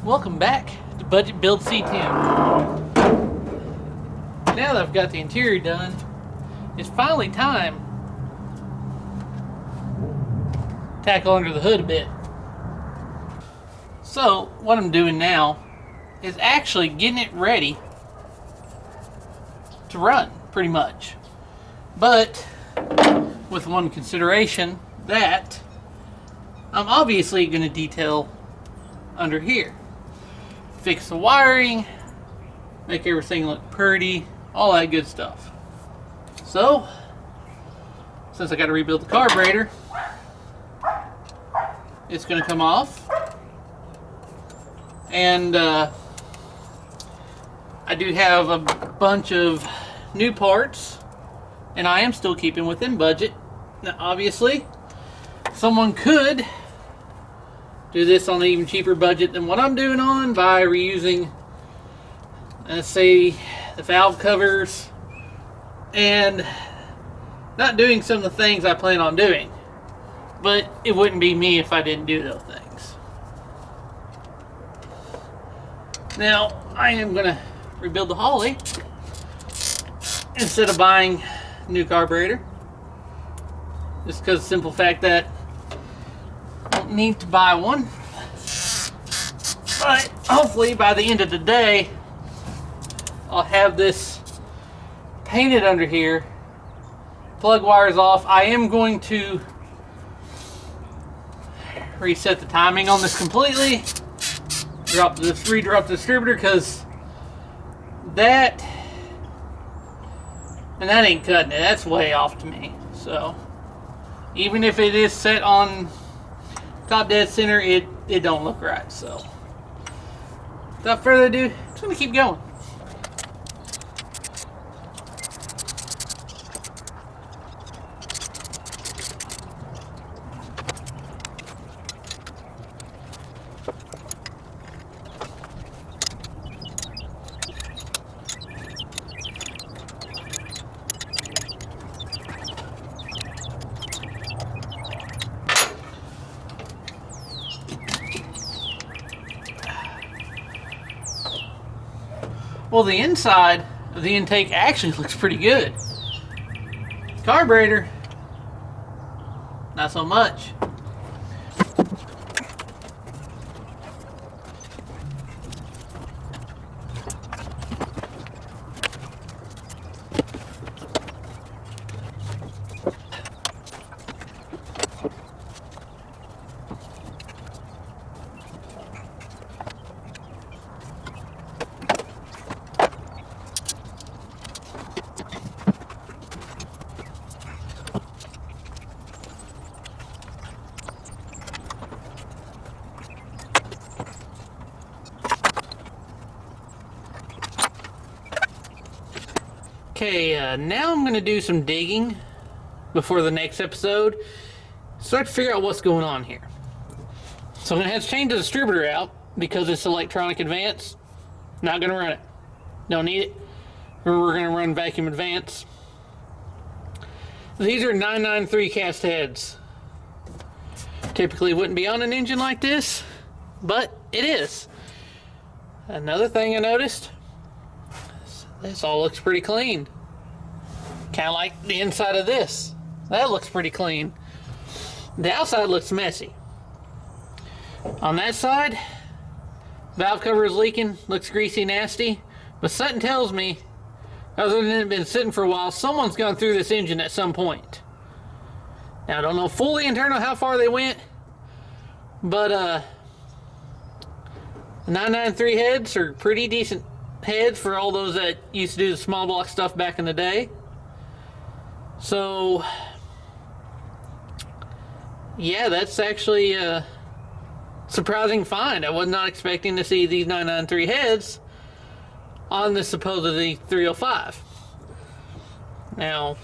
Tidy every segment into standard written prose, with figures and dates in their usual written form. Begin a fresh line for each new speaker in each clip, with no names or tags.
Welcome back to Budget Build C10. Now that I've got the interior done, it's finally time to tackle under the hood a bit. So what I'm doing now is actually getting it ready to run, pretty much. But with one consideration, that I'm obviously going to detail under here. Fix the wiring, make everything look pretty, all that good stuff. So, since I got to rebuild the carburetor, it's going to come off. And I do have a bunch of new parts, and I am still keeping within budget. Now, obviously, someone could do this on an even cheaper budget than what I'm doing on by reusing, let's say, the valve covers and not doing some of the things I plan on doing. But it wouldn't be me if I didn't do those things. Now, I am going to rebuild the Holly instead of buying a new carburetor. Just because of the simple fact that need to buy one, but hopefully by the end of the day I'll have this painted under here, plug wires off. I am going to reset the timing on this completely, redrop the distributor, because that ain't cutting it. That's way off to me. So even if it is set on top dead center, it don't look right. So without further ado, I'm just gonna keep going. Well, the inside of the intake actually looks pretty good. Carburetor, not so much. Okay, now I'm going to do some digging before the next episode. Start to figure out what's going on here. So I'm going to have to change the distributor out because it's electronic advance. Not going to run it. Don't need it. We're going to run vacuum advance. These are 993 cast heads. Typically wouldn't be on an engine like this, but it is. Another thing I noticed, this all looks pretty clean. Kind of like the inside of this. That looks pretty clean. The outside looks messy. On that side, valve cover is leaking, looks greasy, nasty. But something tells me, other than it been sitting for a while, someone's gone through this engine at some point. Now, I don't know fully internal how far they went, but 993 heads are pretty decent heads for all those that used to do the small block stuff back in the day. So yeah, that's actually a surprising find. I was not expecting to see these 993 heads on this supposedly 305. Now,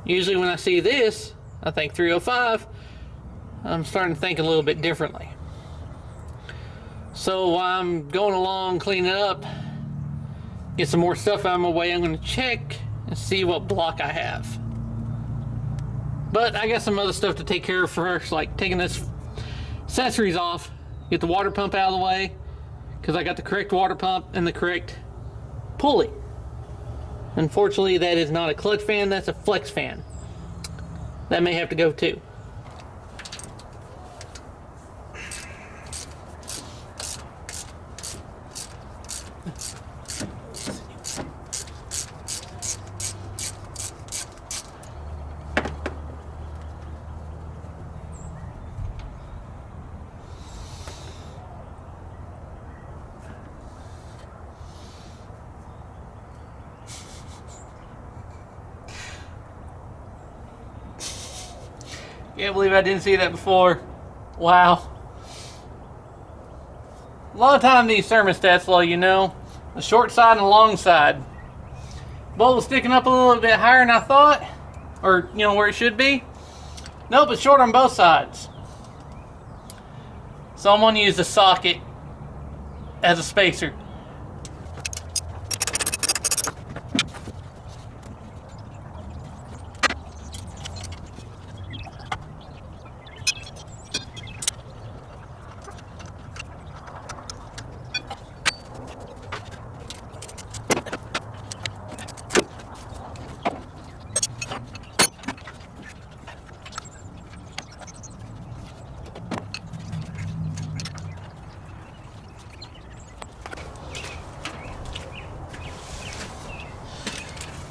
usually when I see this, I think 305. I'm starting to think a little bit differently. So while I'm going along cleaning up, get some more stuff out of my way, I'm going to check and see what block I have. But I got some other stuff to take care of first, like taking this accessories off, get the water pump out of the way, because I got the correct water pump and the correct pulley. Unfortunately, that is not a clutch fan, that's a flex fan. That may have to go too. Can't believe I didn't see that before. Wow. A lot of time these thermostats let you know the short side and the long side. Bolt was sticking up a little bit higher than I thought, or you know where it should be. Nope, it's short on both sides. So I'm gonna use the socket as a spacer.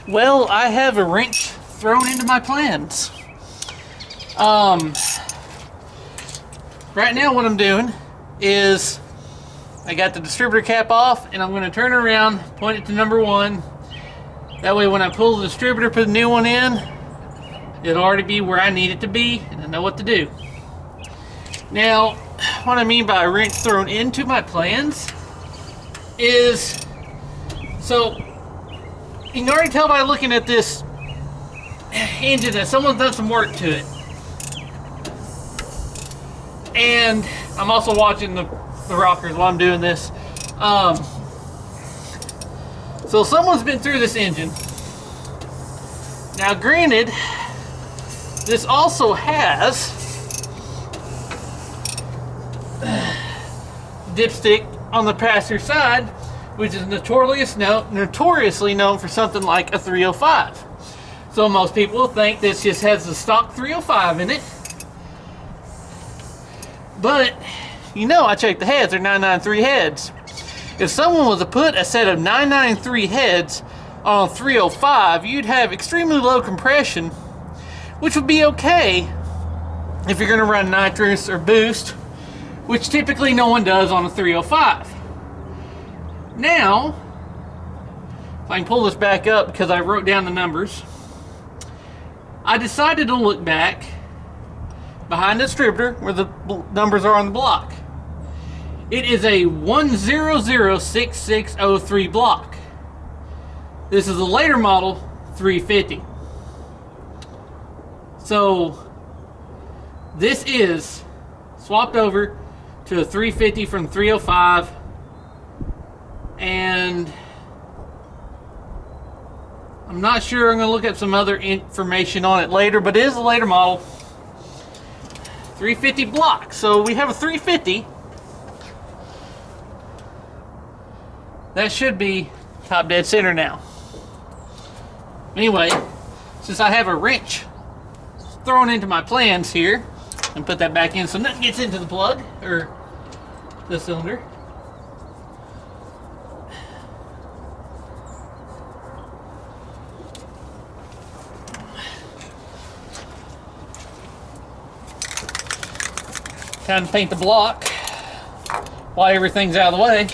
Well, I have a wrench thrown into my plans. Right now what I'm doing is I got the distributor cap off and I'm going to turn it around, point it to number 1. That way when I pull the distributor, put the new one in, it'll already be where I need it to be and I know what to do. Now, what I mean by a wrench thrown into my plans is, so you can already tell by looking at this engine that someone's done some work to it. And I'm also watching the rockers while I'm doing this. So someone's been through this engine. Now granted, this also has dipstick on the passenger side, which is notoriously known for something like a 305. So most people think this just has the stock 305 in it. But, you know, I checked the heads, they're 993 heads. If someone was to put a set of 993 heads on a 305, you'd have extremely low compression, which would be okay if you're going to run nitrous or boost, which typically no one does on a 305. Now, if I can pull this back up because I wrote down the numbers, I decided to look back behind the distributor where the numbers are on the block. It is a 1006603 block. This is a later model 350. So this is swapped over to a 350 from 305, and I'm not sure. I'm going to look at some other information on it later, but it is a later model 350 block. So we have a 350 that should be top dead center now. Anyway, since I have a wrench thrown into my plans here, and put that back in so nothing gets into the plug or the cylinder. Time to paint the block while everything's out of the way.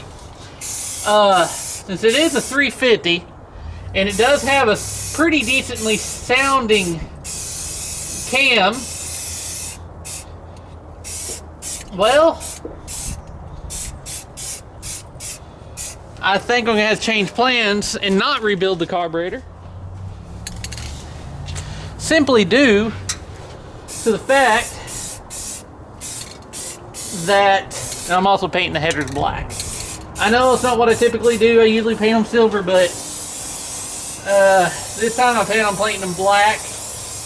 Since it is a 350 and it does have a pretty decently sounding cam, well, I think I'm gonna have to change plans and not rebuild the carburetor, simply due to the fact that, and I'm also painting the headers black. I know it's not what I typically do. I usually paint them silver, but this time I plan on painting them black.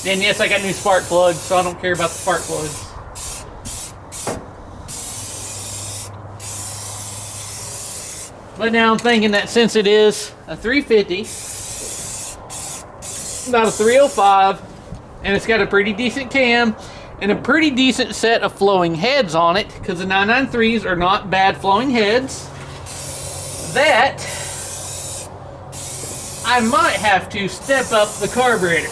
And yes, I got new spark plugs, so I don't care about the spark plugs. But now I'm thinking that since it is a 350, about a 305, and it's got a pretty decent cam and a pretty decent set of flowing heads on it, because the 993s are not bad flowing heads, that I might have to step up the carburetor.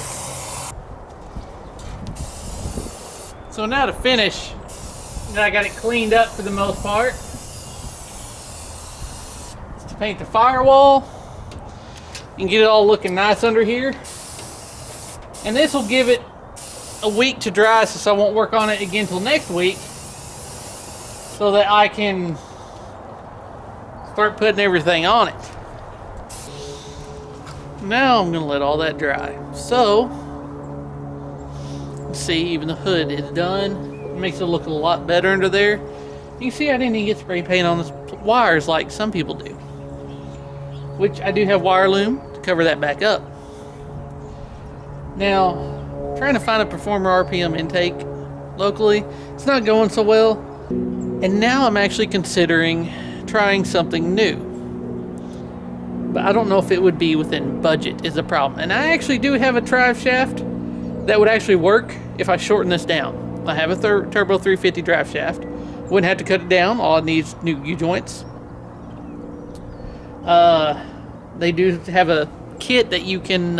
So now to finish, I got it cleaned up for the most part. Just to paint the firewall and get it all looking nice under here. And this will give it a week to dry, since I won't work on it again till next week, so that I can start putting everything on it. Now I'm gonna let all that dry. So, let's see, even the hood is done. It makes it look a lot better under there. You can see I didn't even get spray paint on the wires like some people do, which I do have wire loom to cover that back up. Now, trying to find a Performer RPM intake locally, it's not going so well. And now I'm actually considering trying something new. But I don't know if it would be within budget is the problem. And I actually do have a drive shaft that would actually work if I shorten this down. I have a Turbo 350 drive shaft. Wouldn't have to cut it down. All it needs new U-joints. They do have a kit that you can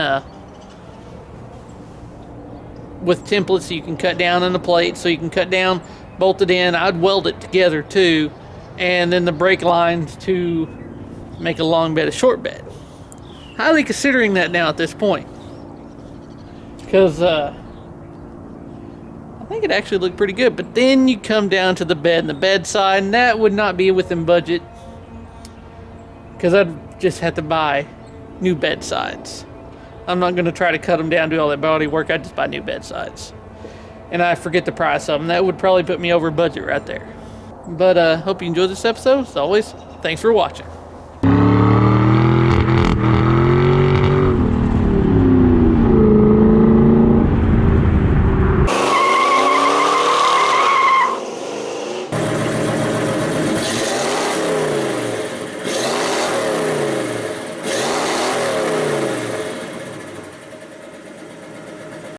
with templates, so you can cut down on the plate, so you can cut down, bolt it in. I'd weld it together too, and then the brake lines to make a long bed a short bed. Highly considering that now at this point, because I think it actually looked pretty good. But then you come down to the bed and the bedside, and that would not be within budget, because I'd just have to buy new bed sides. I'm not going to try to cut them down, do all that body work. I just buy new bed sides. And I forget the price of them. That would probably put me over budget right there. But hope you enjoyed this episode. As always, thanks for watching.